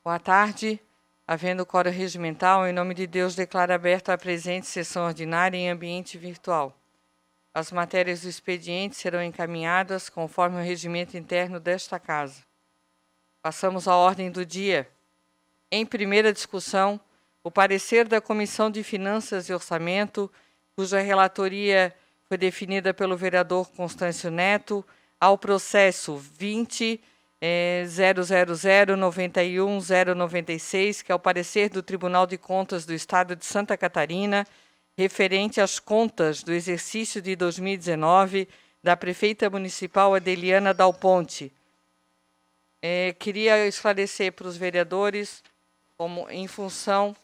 Boa tarde. Havendo quórum regimental, em nome de Deus, declaro aberta a presente sessão ordinária em ambiente virtual. As matérias do expediente serão encaminhadas conforme o regimento interno desta Casa. Passamos à ordem do dia. Em primeira discussão, o parecer da Comissão de Finanças e Orçamento, cuja relatoria foi definida pelo vereador Constâncio Neto, ao processo 20.000.91.096, que é o parecer do Tribunal de Contas do Estado de Santa Catarina, referente às contas do exercício de 2019 da prefeita municipal Adeliana Dal Ponte. Queria esclarecer para os vereadores, como em função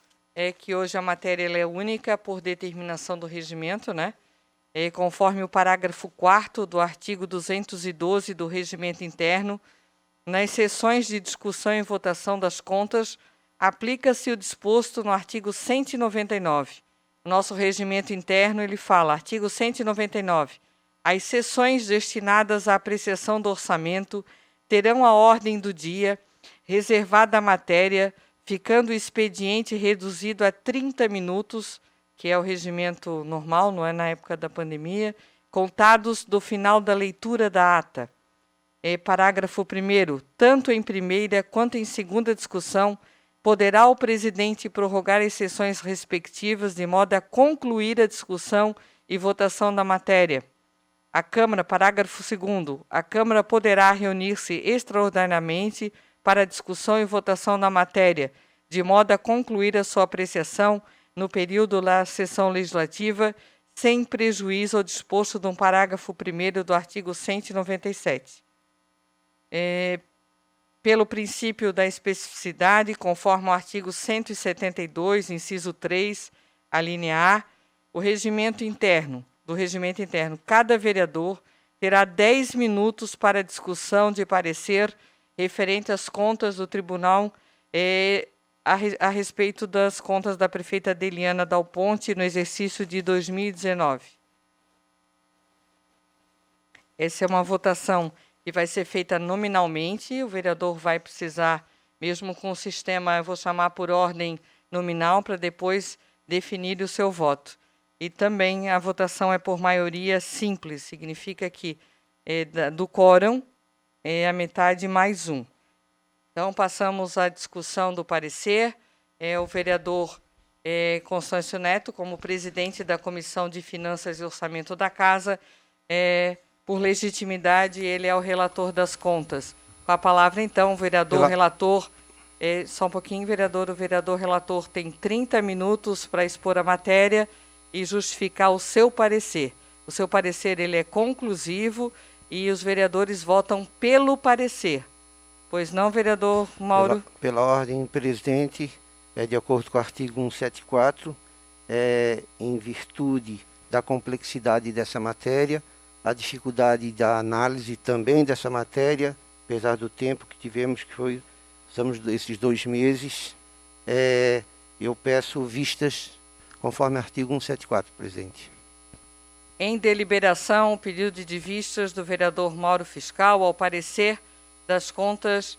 que hoje a matéria ela é única por determinação do regimento, né? Conforme o parágrafo 4º do artigo 212 do regimento interno, nas sessões de discussão e votação das contas, aplica-se o disposto no artigo 199. O nosso regimento interno, ele fala, artigo 199, as sessões destinadas à apreciação do orçamento terão a ordem do dia reservada à matéria, ficando o expediente reduzido a 30 minutos, que é o regimento normal, não é na época da pandemia, contados do final da leitura da ata. Parágrafo 1º. Tanto em primeira quanto em segunda discussão, poderá o presidente prorrogar as sessões respectivas de modo a concluir a discussão e votação da matéria. A Câmara, parágrafo 2º, a Câmara poderá reunir-se extraordinariamente para discussão e votação da matéria, de modo a concluir a sua apreciação no período da sessão legislativa, sem prejuízo ao disposto de um parágrafo 1º do artigo 197. Pelo princípio da especificidade, conforme o artigo 172, inciso 3, a linha A, do regimento interno, cada vereador terá 10 minutos para discussão de parecer referente às contas do tribunal a respeito das contas da prefeita Adeliana Dal Ponte no exercício de 2019. Essa é uma votação que vai ser feita nominalmente. O vereador vai precisar, mesmo com o sistema, eu vou chamar por ordem nominal, para depois definir o seu voto. E também a votação é por maioria simples, significa que do quórum é a metade mais um. Então, passamos à discussão do parecer. O vereador Constâncio Neto, como presidente da Comissão de Finanças e Orçamento da Casa, por legitimidade, ele é o relator das contas. Com a palavra, então, o vereador relator... só um pouquinho, vereador. O vereador relator tem 30 minutos para expor a matéria e justificar o seu parecer. O seu parecer ele é conclusivo e os vereadores votam pelo parecer. Pois não, vereador Mauro? Pela ordem, presidente, de acordo com o artigo 174, em virtude da complexidade dessa matéria, a dificuldade da análise também dessa matéria, apesar do tempo que tivemos, estamos esses 2 meses, eu peço vistas conforme artigo 174, presidente. Em deliberação, o pedido de vistas do vereador Mauro Fiscal ao parecer das contas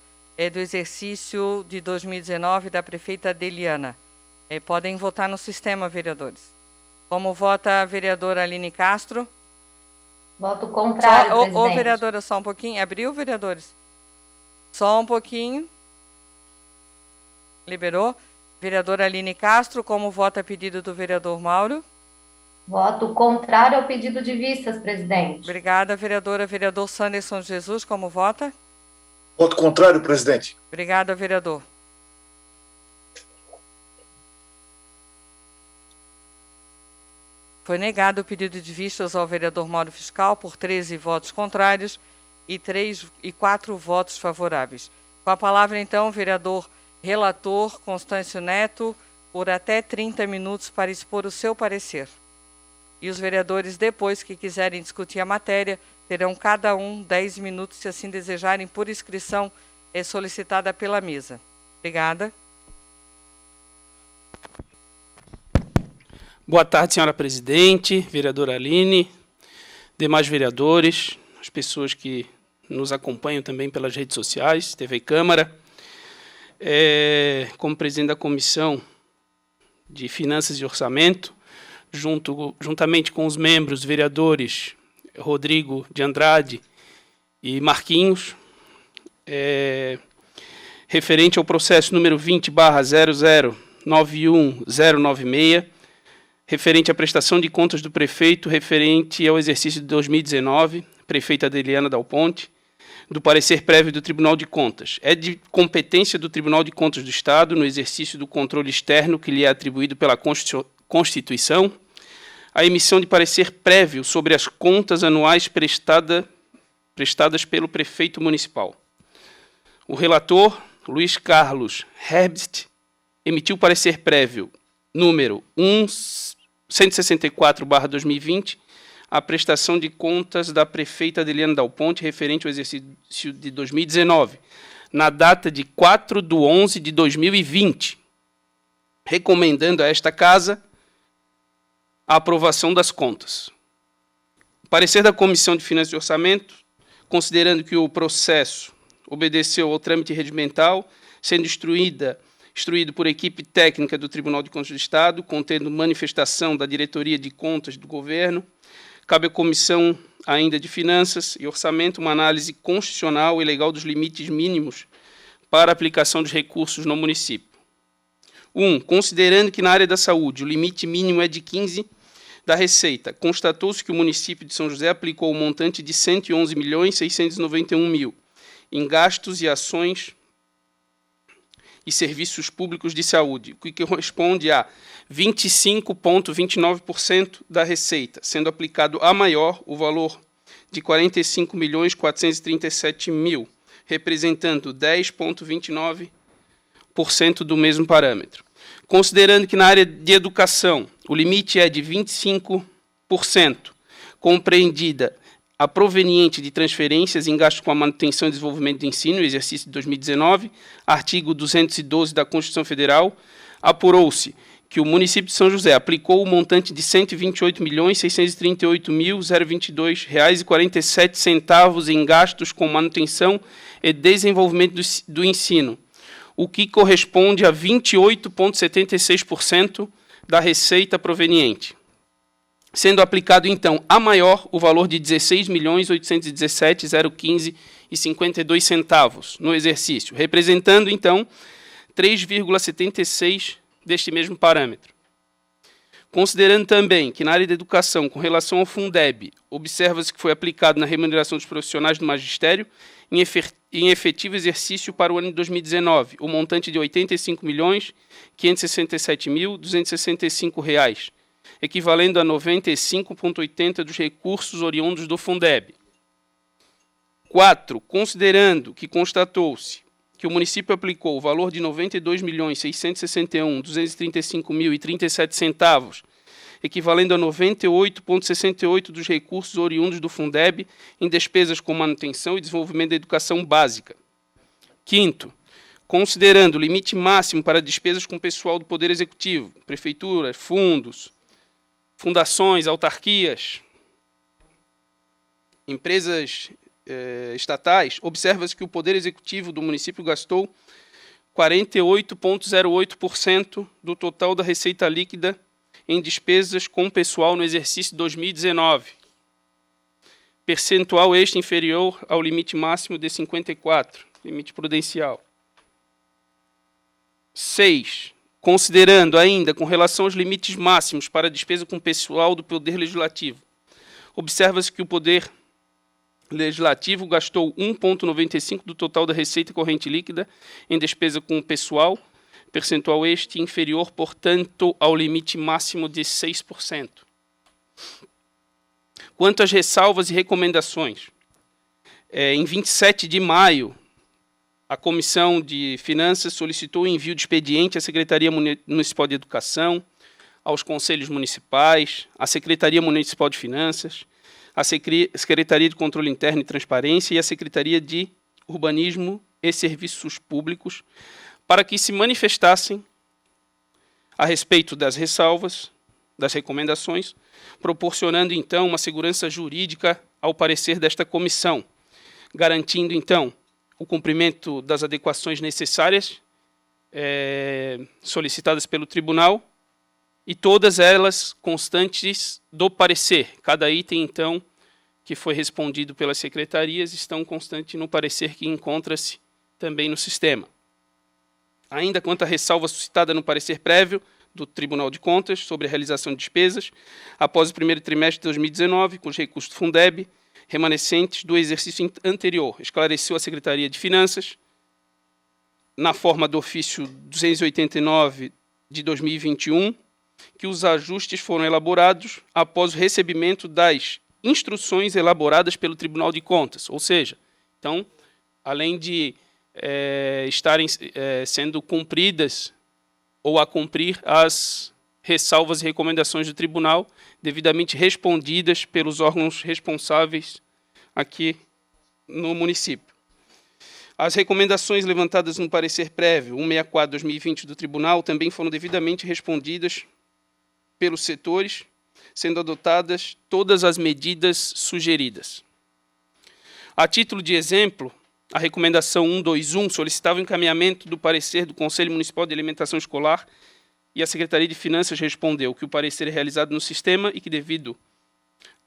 do exercício de 2019 da prefeita Adeliana. Podem votar no sistema, vereadores. Como vota a vereadora Aline Castro? Voto contrário, presidente. Vereadora, só um pouquinho. Abriu, vereadores? Só um pouquinho. Liberou. Vereadora Aline Castro, como vota a pedido do vereador Mauro? Voto contrário ao pedido de vistas, presidente. Obrigada, vereadora. Vereador Sanderson Jesus, como vota? Voto contrário, presidente. Obrigada, vereador. Foi negado o pedido de vistas ao vereador Mauro Fiscal por 13 votos contrários e 4 votos favoráveis. Com a palavra, então, o vereador relator Constâncio Neto, por até 30 minutos para expor o seu parecer. E os vereadores, depois que quiserem discutir a matéria, terão cada um 10 minutos, se assim desejarem, por inscrição solicitada pela mesa. Obrigada. Boa tarde, senhora presidente, vereadora Aline, demais vereadores, as pessoas que nos acompanham também pelas redes sociais, TV e Câmara. como presidente da Comissão de Finanças e Orçamento, juntamente com os membros vereadores Rodrigo de Andrade e Marquinhos, referente ao processo número 20/0091096, referente à prestação de contas do prefeito, referente ao exercício de 2019, prefeita Adeliana Dal Ponte, do parecer prévio do Tribunal de Contas. É de competência do Tribunal de Contas do Estado, no exercício do controle externo que lhe é atribuído pela Constituição, a emissão de parecer prévio sobre as contas anuais prestadas pelo prefeito municipal. O relator, Luiz Carlos Herbst, emitiu parecer prévio número 164/2020, a prestação de contas da prefeita Adeliana Dal Ponte referente ao exercício de 2019, na data de 4/11/2020, recomendando a esta Casa a aprovação das contas. O parecer da Comissão de Finanças e Orçamento, considerando que o processo obedeceu ao trâmite regimental, sendo instruído por equipe técnica do Tribunal de Contas do Estado, contendo manifestação da Diretoria de Contas do Governo, cabe à Comissão ainda de Finanças e Orçamento uma análise constitucional e legal dos limites mínimos para a aplicação dos recursos no município. 1. Considerando que na área da saúde o limite mínimo é de 15 da receita, constatou-se que o município de São José aplicou o montante de 111.691.000 em gastos e ações e serviços públicos de saúde, o que corresponde a 25,29% da receita, sendo aplicado a maior o valor de 45.437.000, representando 10,29% do mesmo parâmetro. Considerando que na área de educação o limite é de 25%, compreendida a proveniente de transferências em gastos com a manutenção e desenvolvimento do ensino, exercício de 2019, artigo 212 da Constituição Federal, apurou-se que o município de São José aplicou o montante de R$ 128.638.022,47 em gastos com manutenção e desenvolvimento do ensino, o que corresponde a 28,76% da receita proveniente, sendo aplicado, então, a maior o valor de R$ 16.817.015,52 no exercício, representando, então, 3,76% deste mesmo parâmetro. Considerando também que na área da educação, com relação ao Fundeb, observa-se que foi aplicado na remuneração dos profissionais do magistério, em efetivo exercício para o ano de 2019, o montante de R$ 85.567.265, equivalendo a 95,80% dos recursos oriundos do Fundeb. 4. Considerando que constatou-se que o município aplicou o valor de R$ 92.661.235.037, equivalendo a 98,68% dos recursos oriundos do Fundeb em despesas com manutenção e desenvolvimento da educação básica. 5º, considerando o limite máximo para despesas com pessoal do Poder Executivo, prefeituras, fundos, fundações, autarquias, empresas estatais, observa-se que o Poder Executivo do município gastou 48,08% do total da receita líquida em despesas com pessoal no exercício 2019, percentual este inferior ao limite máximo de 54%, limite prudencial. 6. Considerando ainda com relação aos limites máximos para a despesa com pessoal do Poder Legislativo, observa-se que o Poder Legislativo gastou 1,95% do total da receita corrente líquida em despesa com pessoal, percentual este inferior, portanto, ao limite máximo de 6%. Quanto às ressalvas e recomendações, em 27 de maio, a Comissão de Finanças solicitou o envio de expediente à Secretaria Municipal de Educação, aos Conselhos Municipais, à Secretaria Municipal de Finanças, à Secretaria de Controle Interno e Transparência e à Secretaria de Urbanismo e Serviços Públicos, para que se manifestassem a respeito das ressalvas, das recomendações, proporcionando, então, uma segurança jurídica ao parecer desta comissão, garantindo, então, o cumprimento das adequações necessárias solicitadas pelo tribunal, e todas elas constantes do parecer. Cada item, então, que foi respondido pelas secretarias, estão constantes no parecer que encontra-se também no sistema. Ainda quanto à ressalva suscitada no parecer prévio do Tribunal de Contas sobre a realização de despesas, após o primeiro trimestre de 2019, com os recursos do Fundeb remanescentes do exercício anterior, esclareceu a Secretaria de Finanças, na forma do ofício 289 de 2021, que os ajustes foram elaborados após o recebimento das instruções elaboradas pelo Tribunal de Contas, ou seja, então, além de estarem sendo cumpridas ou a cumprir as ressalvas e recomendações do tribunal, devidamente respondidas pelos órgãos responsáveis aqui no município. As recomendações levantadas no parecer prévio 164/2020 do tribunal também foram devidamente respondidas pelos setores, sendo adotadas todas as medidas sugeridas. A título de exemplo, a recomendação 121 solicitava o encaminhamento do parecer do Conselho Municipal de Alimentação Escolar e a Secretaria de Finanças respondeu que o parecer é realizado no sistema e que, devido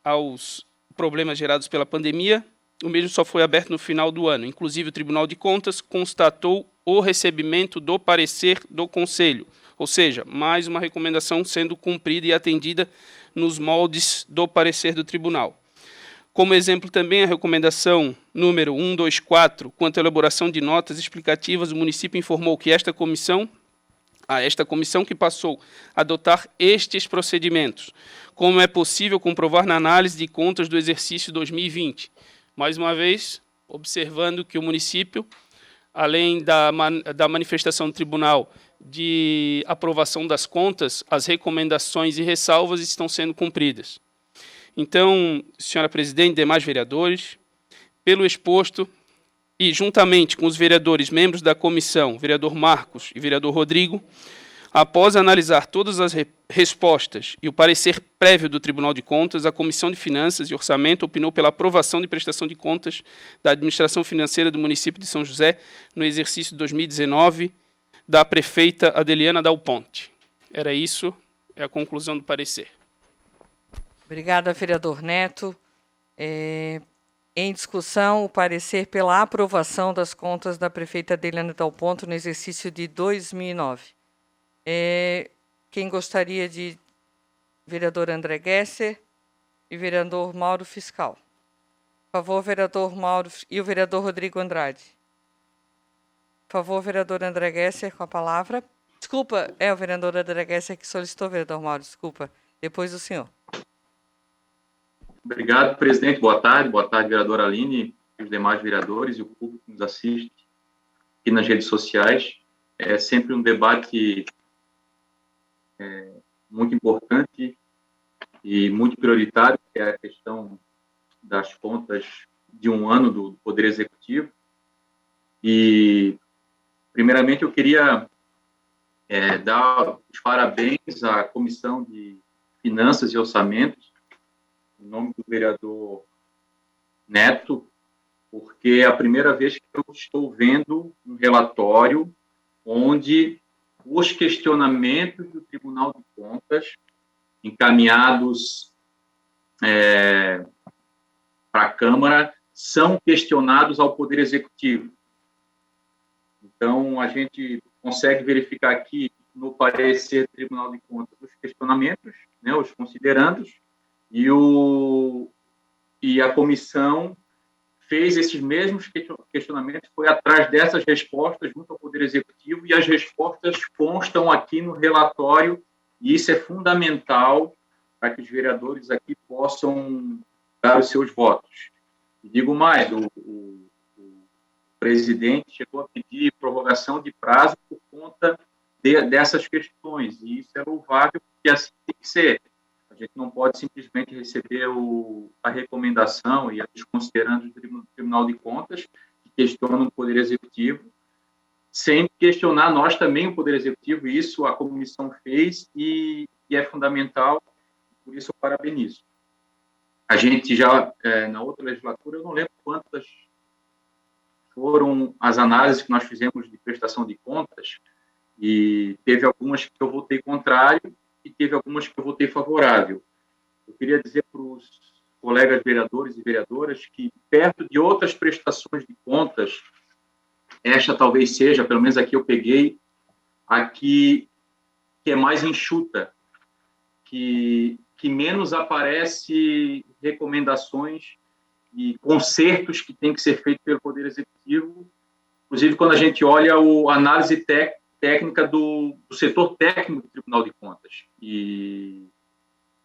aos problemas gerados pela pandemia, o mesmo só foi aberto no final do ano. Inclusive, o Tribunal de Contas constatou o recebimento do parecer do Conselho, ou seja, mais uma recomendação sendo cumprida e atendida nos moldes do parecer do Tribunal. Como exemplo também a recomendação número 124, quanto à elaboração de notas explicativas, o município informou que esta comissão que passou a adotar estes procedimentos, como é possível comprovar na análise de contas do exercício 2020. Mais uma vez, observando que o município, além da manifestação do tribunal de aprovação das contas, as recomendações e ressalvas estão sendo cumpridas. Então, senhora presidente, demais vereadores, pelo exposto e juntamente com os vereadores membros da comissão, vereador Marcos e vereador Rodrigo, após analisar todas as respostas e o parecer prévio do Tribunal de Contas, a Comissão de Finanças e Orçamento opinou pela aprovação de prestação de contas da administração financeira do município de São José no exercício 2019 da prefeita Adeliana Dal Ponte. Era isso, é a conclusão do parecer. Obrigada, vereador Neto. Em discussão, o parecer pela aprovação das contas da prefeita Adeliana Dal Ponte no exercício de 2009. Quem gostaria de... Vereador André Gesser e vereador Mauro Fiscal. Por favor, vereador Mauro e o vereador Rodrigo Andrade. Por favor, vereador André Gesser, com a palavra. Desculpa, é o vereador André Gesser que solicitou, vereador Mauro, desculpa. Depois o senhor. Obrigado, presidente. Boa tarde, vereadora Aline, os demais vereadores e o público que nos assiste aqui nas redes sociais. É sempre um debate muito importante e muito prioritário, que é a questão das contas de um ano do Poder Executivo. E, primeiramente, eu queria dar os parabéns à Comissão de Finanças e Orçamentos, em nome do vereador Neto, porque é a primeira vez que eu estou vendo um relatório onde os questionamentos do Tribunal de Contas, encaminhados para a Câmara, são questionados ao Poder Executivo. Então, a gente consegue verificar aqui no parecer do Tribunal de Contas os questionamentos, né, os considerandos, e a comissão fez esses mesmos questionamentos, foi atrás dessas respostas junto ao Poder Executivo, e as respostas constam aqui no relatório, e isso é fundamental para que os vereadores aqui possam dar os seus votos. E digo mais, o presidente chegou a pedir prorrogação de prazo por conta dessas questões, e isso é louvável, porque assim tem que ser. A gente não pode simplesmente receber a recomendação e os considerandos do Tribunal de Contas, que questionam o Poder Executivo, sem questionar nós também o Poder Executivo. Isso a comissão fez e é fundamental, por isso eu parabenizo. A gente já, na outra legislatura, eu não lembro quantas foram as análises que nós fizemos de prestação de contas, E teve algumas que eu votei contrário e teve algumas que eu votei favorável. Eu queria dizer para os colegas vereadores e vereadoras que, perto de outras prestações de contas, esta talvez seja, pelo menos aqui eu peguei, aqui que é mais enxuta, que menos aparece recomendações e consertos que tem que ser feito pelo Poder Executivo, inclusive quando a gente olha a análise técnica do setor técnico do Tribunal de Contas. E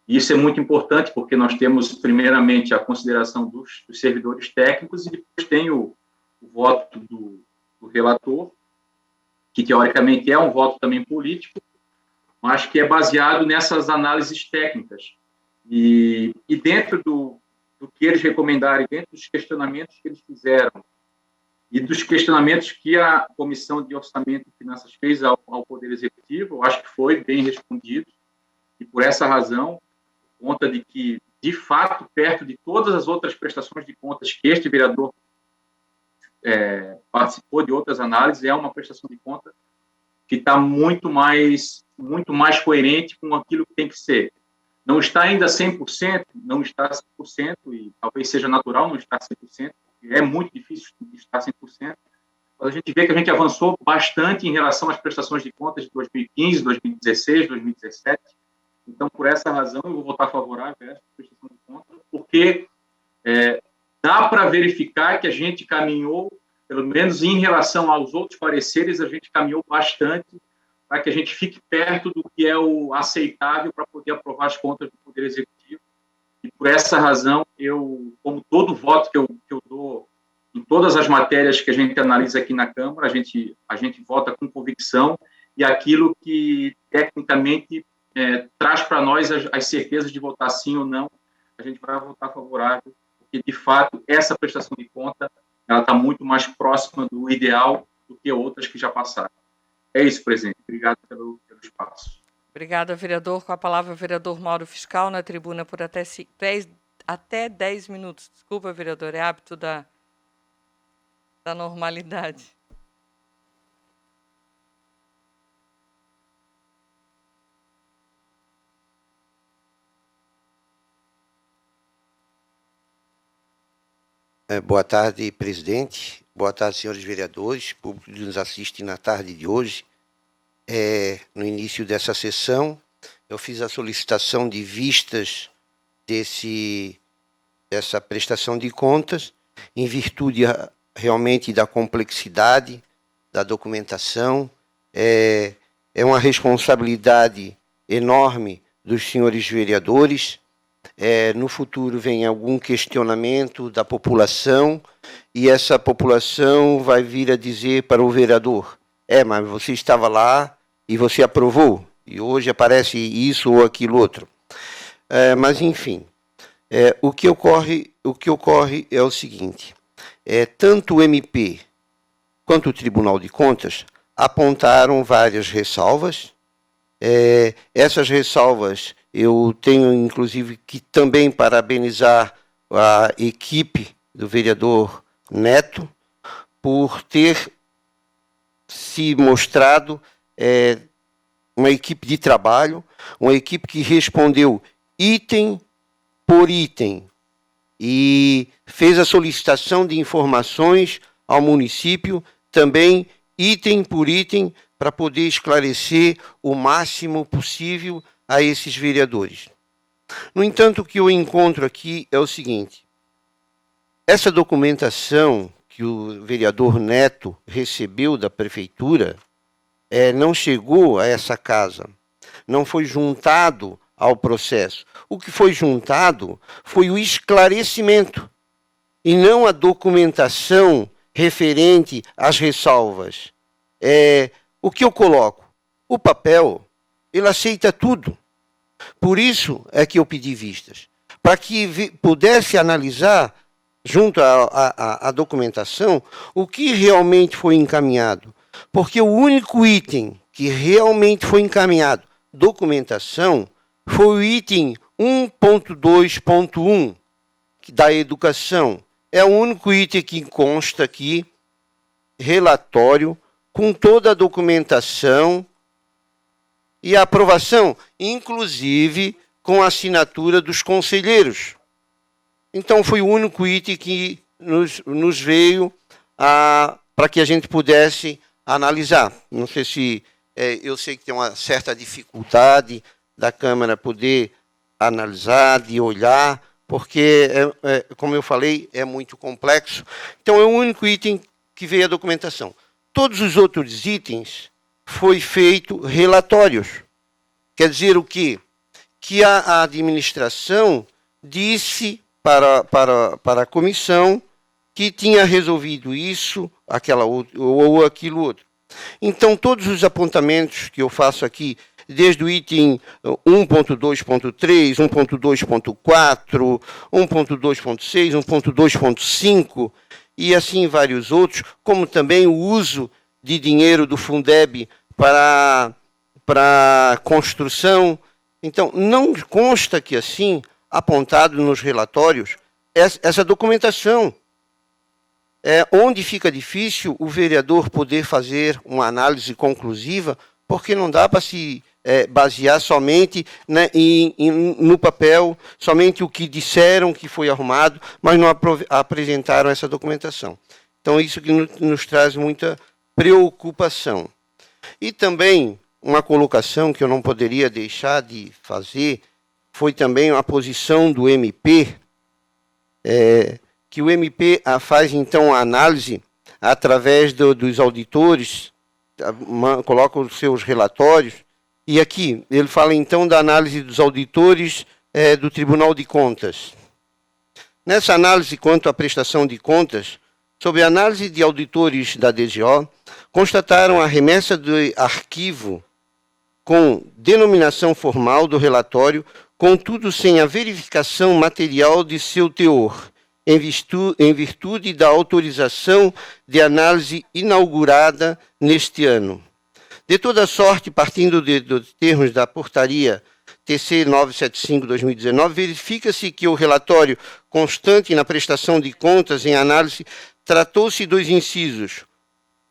isso é muito importante, porque nós temos, primeiramente, a consideração dos servidores técnicos e depois tem o voto do relator, que, teoricamente, é um voto também político, mas que é baseado nessas análises técnicas. E dentro do que eles recomendaram, dentro dos questionamentos que eles fizeram, e dos questionamentos que a Comissão de Orçamento e Finanças fez ao Poder Executivo, eu acho que foi bem respondido, e por essa razão, conta de que, de fato, perto de todas as outras prestações de contas que este vereador participou de outras análises, é uma prestação de conta que está muito mais coerente com aquilo que tem que ser. Não está ainda 100%, não está 100%, e talvez seja natural não estar 100%, porque é muito difícil estar 100%, mas a gente vê que a gente avançou bastante em relação às prestações de contas de 2015, 2016, 2017. Então, por essa razão, eu vou votar favorável a essa prestação de contas, porque dá para verificar que a gente caminhou, pelo menos em relação aos outros pareceres, a gente caminhou bastante para que a gente fique perto do que é o aceitável para poder aprovar as contas do Poder Executivo. E por essa razão, eu, como todo voto que eu dou em todas as matérias que a gente analisa aqui na Câmara, a gente vota com convicção e aquilo que, tecnicamente, traz para nós as certezas de votar sim ou não, a gente vai votar favorável, porque, de fato, essa prestação de conta ela está muito mais próxima do ideal do que outras que já passaram. É isso, presidente. Obrigado pelo espaço. Obrigada, vereador. Com a palavra, o vereador Mauro Fiscal, na tribuna por até 10 minutos. Desculpa, vereador, é hábito da normalidade. Boa tarde, presidente. Boa tarde, senhores vereadores, público que nos assiste na tarde de hoje. No início dessa sessão, eu fiz a solicitação de vistas dessa prestação de contas, em virtude realmente da complexidade da documentação. É uma responsabilidade enorme dos senhores vereadores. No futuro vem algum questionamento da população e essa população vai vir a dizer para o vereador: mas você estava lá e você aprovou, e hoje aparece isso ou aquilo outro. Mas, enfim, o que ocorre é o seguinte: tanto o MP quanto o Tribunal de Contas apontaram várias ressalvas. Essas ressalvas eu tenho, inclusive, que também parabenizar a equipe do vereador Neto por ter se mostrado uma equipe de trabalho, uma equipe que respondeu item por item e fez a solicitação de informações ao município, também item por item, para poder esclarecer o máximo possível a esses vereadores. No entanto, o que eu encontro aqui é o seguinte: essa documentação que o vereador Neto recebeu da prefeitura não chegou a essa casa, não foi juntado ao processo. O que foi juntado foi o esclarecimento e não a documentação referente às ressalvas. O que eu coloco? O papel, ele aceita tudo. Por isso é que eu pedi vistas, para que pudesse analisar, junto à documentação, o que realmente foi encaminhado. Porque o único item que realmente foi encaminhado, documentação, foi o item 1.2.1 da educação. É o único item que consta aqui, relatório com toda a documentação e a aprovação, inclusive com a assinatura dos conselheiros. Então, foi o único item que nos veio para que a gente pudesse analisar. Não sei se... eu sei que tem uma certa dificuldade da Câmara poder analisar, de olhar, porque, como eu falei, é muito complexo. Então, é o único item que veio a documentação. Todos os outros itens foi feito relatórios. Quer dizer o quê? Que a administração disse para a comissão que tinha resolvido isso, aquela ou aquilo outro. Então, todos os apontamentos que eu faço aqui, desde o item 1.2.3, 1.2.4, 1.2.6, 1.2.5, e assim vários outros, como também o uso de dinheiro do Fundeb para construção. Então, não consta que assim, apontado nos relatórios, essa documentação. Onde fica difícil o vereador poder fazer uma análise conclusiva, porque não dá para se basear somente, né, no papel, somente o que disseram que foi arrumado, mas não apresentaram essa documentação. Então, isso que nos traz muita preocupação. E também, uma colocação que eu não poderia deixar de fazer, foi também a posição do MP, que o MP faz, então, a análise através dos auditores, coloca os seus relatórios, e aqui ele fala, então, da análise dos auditores do Tribunal de Contas. Nessa análise quanto à prestação de contas, sob a análise de auditores da DGO, constataram a remessa do arquivo com denominação formal do relatório, contudo sem a verificação material de seu teor, em virtude da autorização de análise inaugurada neste ano. De toda sorte, partindo dos termos da portaria TC 975/2019, verifica-se que o relatório constante na prestação de contas em análise tratou-se dos incisos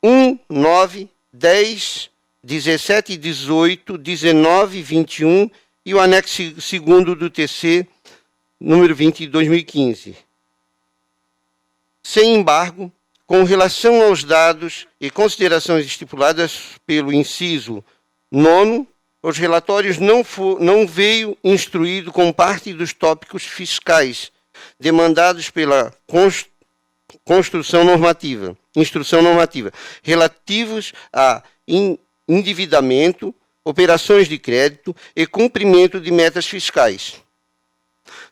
1, 9, 10, 17, 18, 19, 21 e o anexo 2º do TC número 20 de 2015. Sem embargo, com relação aos dados e considerações estipuladas pelo inciso 9º, os relatórios não veio instruído com parte dos tópicos fiscais demandados pela instrução normativa, relativos a endividamento, operações de crédito e cumprimento de metas fiscais.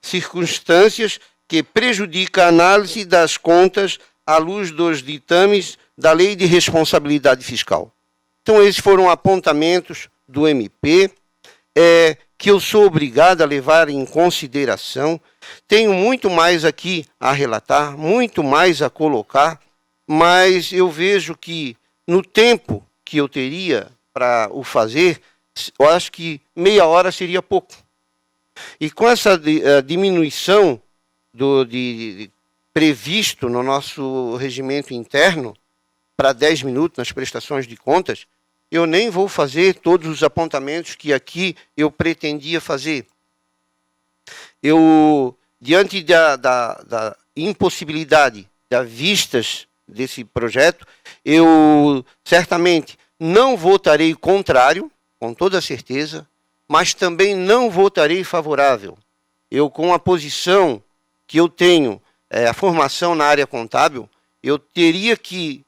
Circunstâncias que prejudicam a análise das contas à luz dos ditames da Lei de Responsabilidade Fiscal. Então, esses foram apontamentos do MP, que eu sou obrigado a levar em consideração. Tenho muito mais aqui a relatar, muito mais a colocar, mas eu vejo que no tempo que eu teria para o fazer, eu acho que meia hora seria pouco. E com essa diminuição previsto no nosso regimento interno para 10 minutos nas prestações de contas, eu nem vou fazer todos os apontamentos que aqui eu pretendia fazer. Diante da impossibilidade das vistas desse projeto, eu certamente não votarei contrário, com toda certeza, mas também não votarei favorável. Eu, com a posição que eu tenho, a formação na área contábil, eu teria que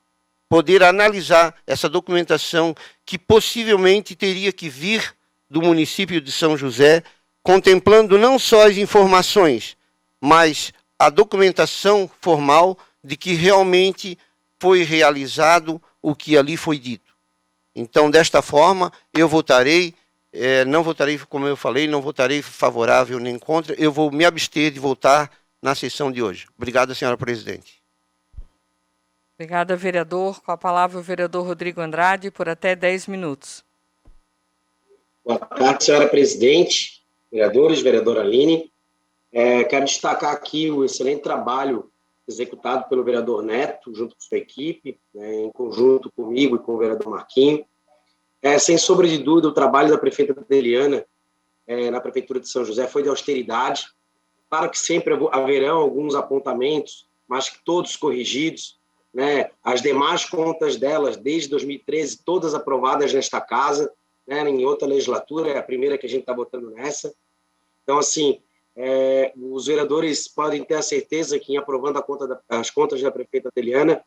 poder analisar essa documentação que possivelmente teria que vir do município de São José, contemplando não só as informações, mas a documentação formal de que realmente foi realizado o que ali foi dito. Então, desta forma, eu votarei, não votarei, como eu falei, não votarei favorável nem contra, eu vou me abster de votar na sessão de hoje. Obrigado, senhora presidente. Obrigada, vereador. Com a palavra o vereador Rodrigo Andrade, por até 10 minutos. Boa tarde, senhora presidente, vereadores, vereadora Aline. Quero destacar aqui o excelente trabalho executado pelo vereador Neto, junto com sua equipe, né, em conjunto comigo e com o vereador Marquinhos. Sem sombra de dúvida, o trabalho da prefeita Adeliana na Prefeitura de São José foi de austeridade. Claro que sempre haverão alguns apontamentos, mas que todos corrigidos, né? As demais contas delas, desde 2013, todas aprovadas nesta casa, né? Em outra legislatura, é a primeira que a gente está votando nessa. Então, assim, os vereadores podem ter a certeza que, em aprovando as contas da prefeita Adeliana,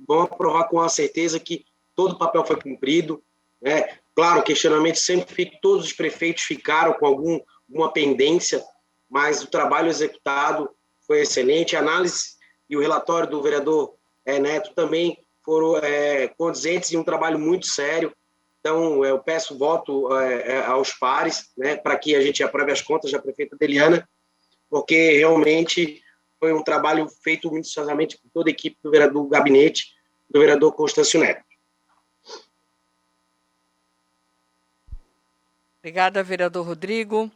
vão aprovar com a certeza que todo o papel foi cumprido, né? Claro, questionamento sempre fica, todos os prefeitos ficaram com alguma pendência, mas o trabalho executado foi excelente. A análise e o relatório do vereador Neto também foram condizentes em um trabalho muito sério. Então, eu peço voto aos pares, né, para que a gente aprove as contas da prefeita Adeliana, porque realmente foi um trabalho feito minuciosamente por toda a equipe do gabinete do vereador Constâncio Neto. Obrigada, vereador Rodrigo.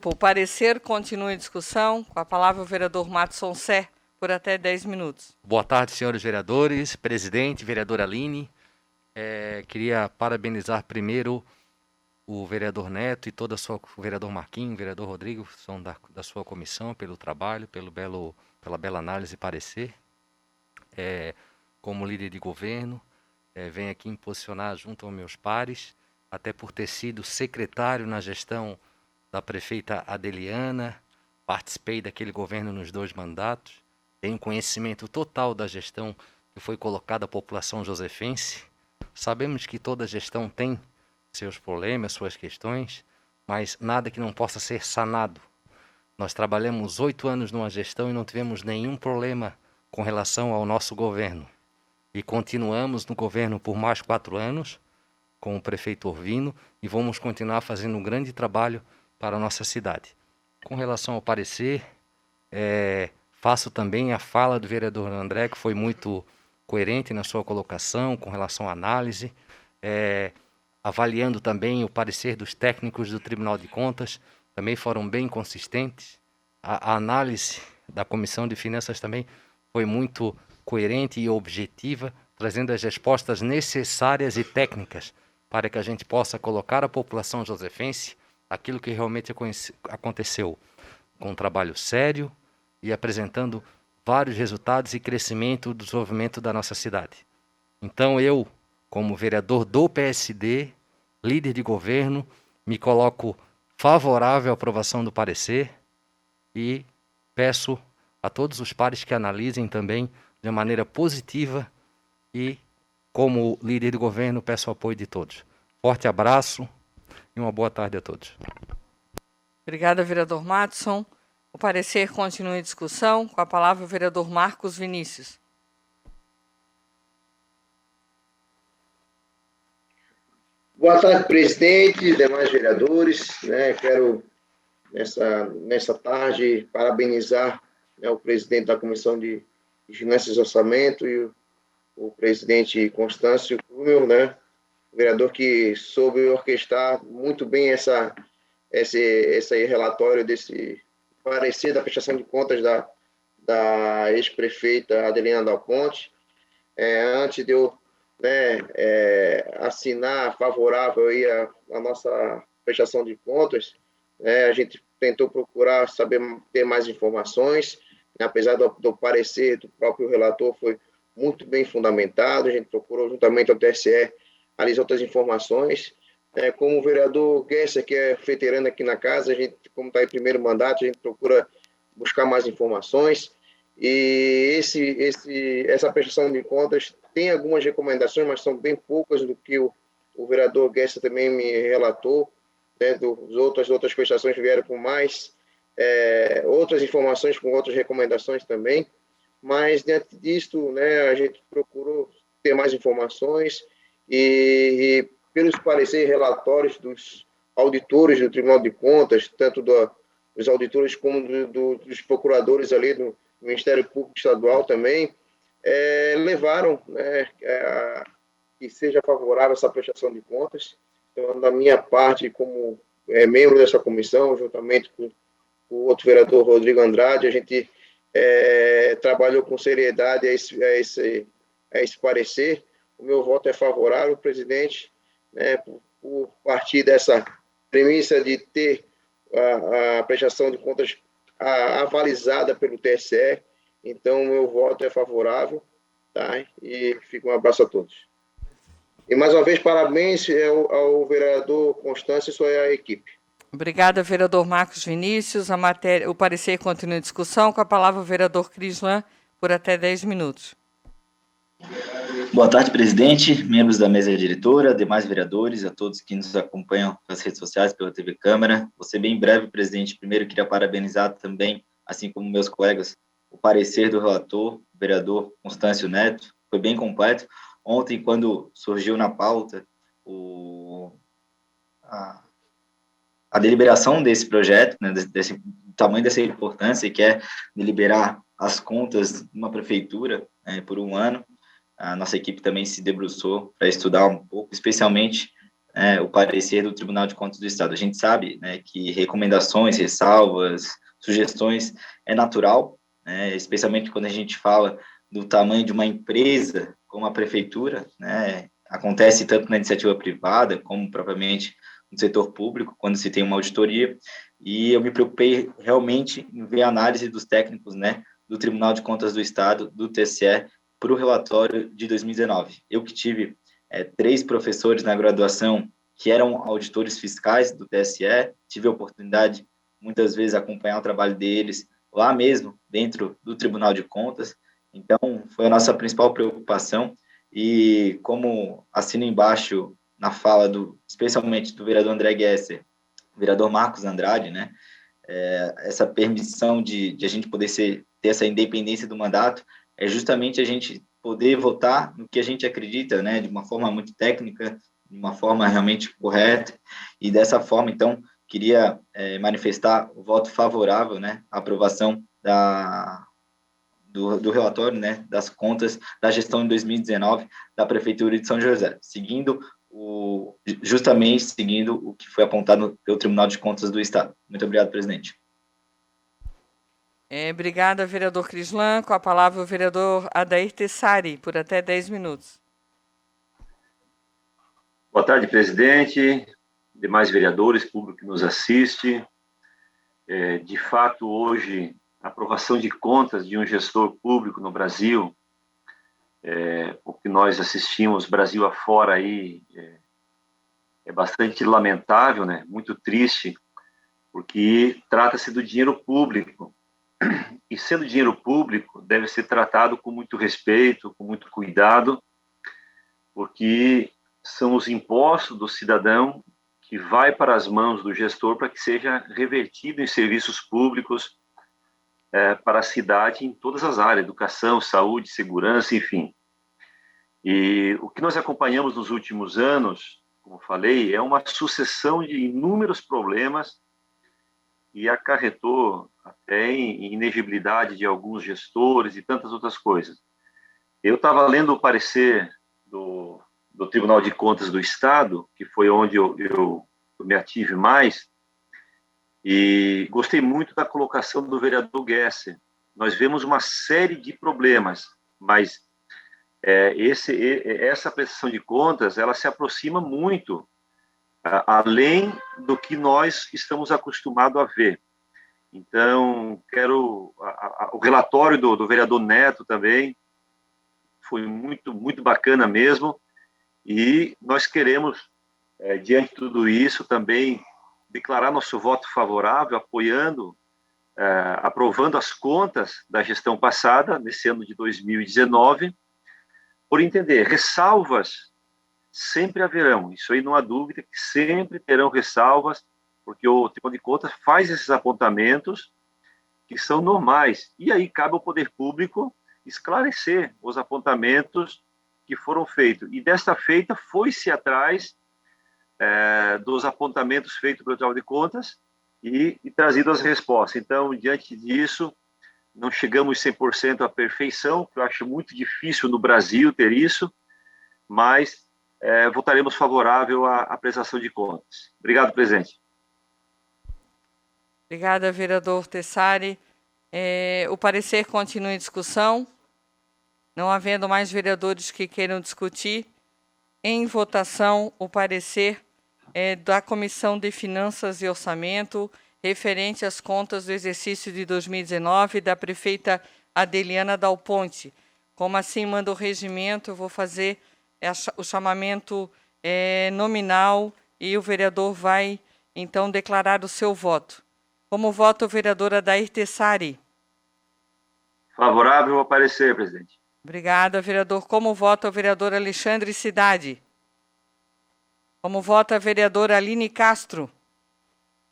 O parecer continua em discussão. Com a palavra o vereador Matson Sé, por até 10 minutos. Boa tarde, senhores vereadores, presidente, vereadora Aline. Queria parabenizar primeiro o vereador Neto e o vereador Marquinhos, vereador Rodrigo, são da sua comissão, pelo trabalho, pela bela análise e parecer. Como líder de governo, venho aqui me posicionar junto aos meus pares, até por ter sido secretário na gestão da prefeita Adeliana, participei daquele governo nos 2 mandatos, tenho conhecimento total da gestão que foi colocada à população josefense. Sabemos que toda gestão tem seus problemas, suas questões, mas nada que não possa ser sanado. Nós trabalhamos 8 anos numa gestão e não tivemos nenhum problema com relação ao nosso governo. E continuamos no governo por mais 4 anos, com o prefeito Orvino, e vamos continuar fazendo um grande trabalho para a nossa cidade. Com relação ao parecer, faço também a fala do vereador André, que foi muito coerente na sua colocação com relação à análise, avaliando também o parecer dos técnicos do Tribunal de Contas, também foram bem consistentes. A análise da Comissão de Finanças também foi muito coerente e objetiva, trazendo as respostas necessárias e técnicas para que a gente possa colocar à população josefense aquilo que realmente aconteceu, com um trabalho sério e apresentando vários resultados e crescimento do desenvolvimento da nossa cidade. Então eu, como vereador do PSD, líder de governo, me coloco favorável à aprovação do parecer e peço a todos os pares que analisem também de maneira positiva e, como líder de governo, peço o apoio de todos. Forte abraço e uma boa tarde a todos. Obrigada, vereador Matson. O parecer continua em discussão. Com a palavra o vereador Marcos Vinícius. Boa tarde, presidente e demais vereadores. Quero, nessa tarde, parabenizar o presidente da Comissão de Finanças e Orçamento e o presidente Constâncio Cunha, o vereador que soube orquestrar muito bem esse relatório desse parecer da prestação de contas da ex-prefeita Adeliana Dal Ponte. Antes de eu assinar favorável aí a nossa prestação de contas, a gente tentou procurar ter mais informações, apesar do parecer do próprio relator foi muito bem fundamentado, a gente procurou juntamente ao TSE analisar outras informações. Como o vereador Gesser, que é veterano aqui na casa, a gente, como está em primeiro mandato, a gente procura buscar mais informações. E essa prestação de contas tem algumas recomendações, mas são bem poucas do que o vereador Gesser também me relatou. Outras prestações vieram com mais outras informações, com outras recomendações também. Mas, diante disto, a gente procurou ter mais informações e pelos pareceres relatórios dos auditores do Tribunal de Contas, tanto dos auditores como dos procuradores ali do Ministério Público Estadual também, levaram a que seja favorável essa prestação de contas. Então, da minha parte, como membro dessa comissão, juntamente com o outro vereador Rodrigo Andrade, a gente trabalhou com seriedade a esse parecer. O meu voto é favorável, presidente, né, por partir dessa premissa de ter a prestação de contas avalizada pelo TSE. Então, o meu voto é favorável, tá? E fica um abraço a todos. E, mais uma vez, parabéns ao vereador Constâncio e sua equipe. Obrigada, vereador Marcos Vinícius. O parecer continua em discussão. Com a palavra, o vereador Crislan, por até 10 minutos. Boa tarde, presidente, membros da mesa diretora, demais vereadores, a todos que nos acompanham nas redes sociais, pela TV Câmara. Vou ser bem breve, presidente. Primeiro, queria parabenizar também, assim como meus colegas, o parecer do relator, o vereador Constâncio Neto. Foi bem completo. Ontem, quando surgiu na pauta a deliberação desse projeto, né, desse tamanho dessa importância, que é deliberar as contas de uma prefeitura por um ano, a nossa equipe também se debruçou para estudar um pouco, especialmente o parecer do Tribunal de Contas do Estado. A gente sabe, né, que recomendações, ressalvas, sugestões é natural, né, especialmente quando a gente fala do tamanho de uma empresa como a prefeitura, né, acontece tanto na iniciativa privada como propriamente no setor público, quando se tem uma auditoria, e eu me preocupei realmente em ver a análise dos técnicos, né, do Tribunal de Contas do Estado, do TSE, para o relatório de 2019. Eu que tive 3 professores na graduação que eram auditores fiscais do TSE, tive a oportunidade, muitas vezes, de acompanhar o trabalho deles lá mesmo, dentro do Tribunal de Contas. Então, foi a nossa principal preocupação, e como assino embaixo na fala, especialmente do vereador André Gesser, vereador Marcos Andrade, né, essa permissão de a gente poder ter essa independência do mandato, é justamente a gente poder votar no que a gente acredita, né, de uma forma muito técnica, de uma forma realmente correta, e dessa forma, então, queria manifestar o voto favorável, né, à aprovação do relatório, né, das contas da gestão de 2019 da Prefeitura de São José, justamente seguindo o que foi apontado pelo Tribunal de Contas do Estado. Muito obrigado, presidente. Obrigada, vereador Crislan. Com a palavra, o vereador Adair Tessari, por até 10 minutos. Boa tarde, presidente, demais vereadores, público que nos assiste. De fato, hoje, a aprovação de contas de um gestor público no Brasil, o que nós assistimos Brasil afora aí, é bastante lamentável, né? Muito triste, porque trata-se do dinheiro público. E sendo dinheiro público, deve ser tratado com muito respeito, com muito cuidado, porque são os impostos do cidadão que vai para as mãos do gestor para que seja revertido em serviços públicos para a cidade em todas as áreas, educação, saúde, segurança, enfim. E o que nós acompanhamos nos últimos anos, como falei, é uma sucessão de inúmeros problemas e acarretou até em inegibilidade de alguns gestores e tantas outras coisas. Eu estava lendo o parecer do Tribunal de Contas do Estado, que foi onde eu me ative mais, e gostei muito da colocação do vereador Gesser. Nós vemos uma série de problemas, mas essa prestação de contas, ela se aproxima muito além do que nós estamos acostumados a ver. Então, o relatório do vereador Neto também foi muito, muito bacana mesmo, e nós queremos, diante de tudo isso, também declarar nosso voto favorável, aprovando as contas da gestão passada, nesse ano de 2019, por entender, ressalvas sempre haverão, isso aí não há dúvida que sempre terão ressalvas, porque o Tribunal de Contas faz esses apontamentos que são normais, e aí cabe ao poder público esclarecer os apontamentos que foram feitos. E desta feita foi-se atrás dos apontamentos feitos pelo Tribunal de Contas e trazido as respostas. Então, diante disso, não chegamos 100% à perfeição, que eu acho muito difícil no Brasil ter isso, mas votaremos favorável à prestação de contas. Obrigado, presidente. Obrigada, vereador Tessari. O parecer continua em discussão. Não havendo mais vereadores que queiram discutir, em votação o parecer da Comissão de Finanças e Orçamento referente às contas do exercício de 2019 da prefeita Adeliana Dal Ponte. Como assim manda o regimento, eu vou fazer o chamamento nominal e o vereador vai, então, declarar o seu voto. Como vota o vereador Adair Tessari? Favorável ao parecer, presidente. Obrigada, vereador. Como vota o vereador Alexandre Cidade? Como vota a vereadora Aline Castro?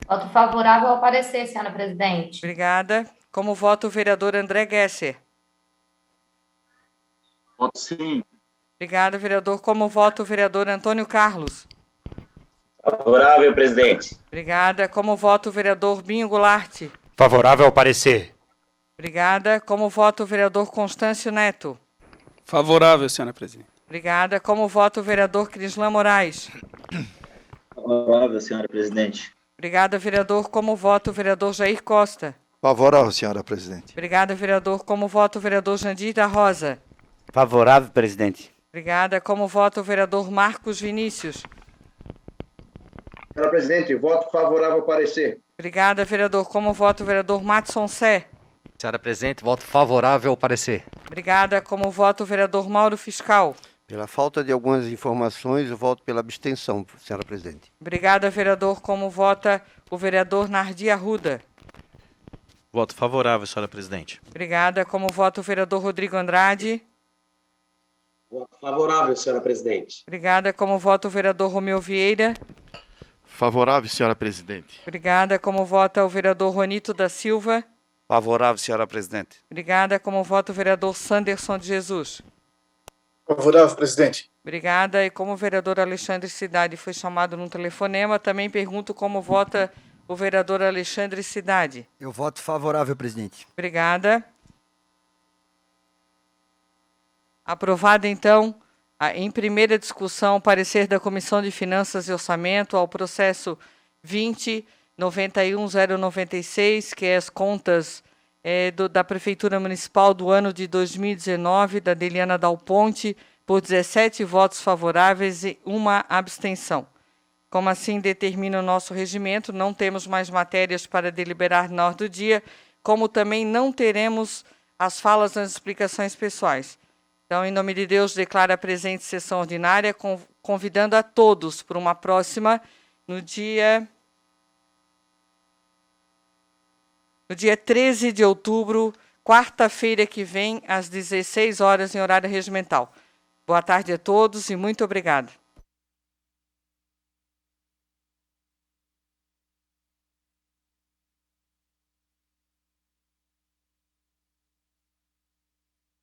Voto favorável ao parecer, senhora presidente. Obrigada. Como vota o vereador André Gesser? Voto sim. Obrigada, vereador. Como vota o vereador Antônio Carlos? Favorável, presidente. Obrigada. Como vota o vereador Binho Goulart? Favorável ao parecer. Obrigada. Como vota o vereador Constâncio Neto? Favorável, senhora presidente. Obrigada. Como vota o vereador Crislan Moraes? Favorável, senhora presidente. Obrigada, vereador. Como vota o vereador Jair Costa? Favorável, senhora presidente. Obrigada, vereador. Como vota o vereador Jandir da Rosa? Favorável, presidente. Obrigada. Como vota o vereador Marcos Vinícius? Senhora presidente, voto favorável ao parecer. Obrigada, vereador. Como vota o vereador Matson Sé? Senhora presidente, voto favorável ao parecer. Obrigada. Como vota o vereador Mauro Fiscal? Pela falta de algumas informações, eu voto pela abstenção, senhora presidente. Obrigada, vereador. Como vota o vereador Nardi Arruda? Voto favorável, senhora presidente. Obrigada. Como vota o vereador Rodrigo Andrade? Voto favorável, senhora presidente. Obrigada. Como vota o vereador Romeu Vieira? Favorável, senhora presidente. Obrigada. Como vota o vereador Juanito da Silva? Favorável, senhora presidente. Obrigada. Como vota o vereador Sanderson de Jesus? Favorável, presidente. Obrigada. E como o vereador Alexandre Cidade foi chamado num telefonema, também pergunto como vota o vereador Alexandre Cidade. Eu voto favorável, presidente. Obrigada. Aprovado, então, em primeira discussão, o parecer da Comissão de Finanças e Orçamento ao processo 20.91.096, que é as contas da Prefeitura Municipal do ano de 2019, da Adeliana Dal Ponte, por 17 votos favoráveis e uma abstenção. Como assim determina o nosso regimento, não temos mais matérias para deliberar na ordem do dia, como também não teremos as falas nas explicações pessoais. Então, em nome de Deus, declaro a presente sessão ordinária, convidando a todos para uma próxima no dia 13 de outubro, quarta-feira que vem, às 16 horas, em horário regimental. Boa tarde a todos e muito obrigada.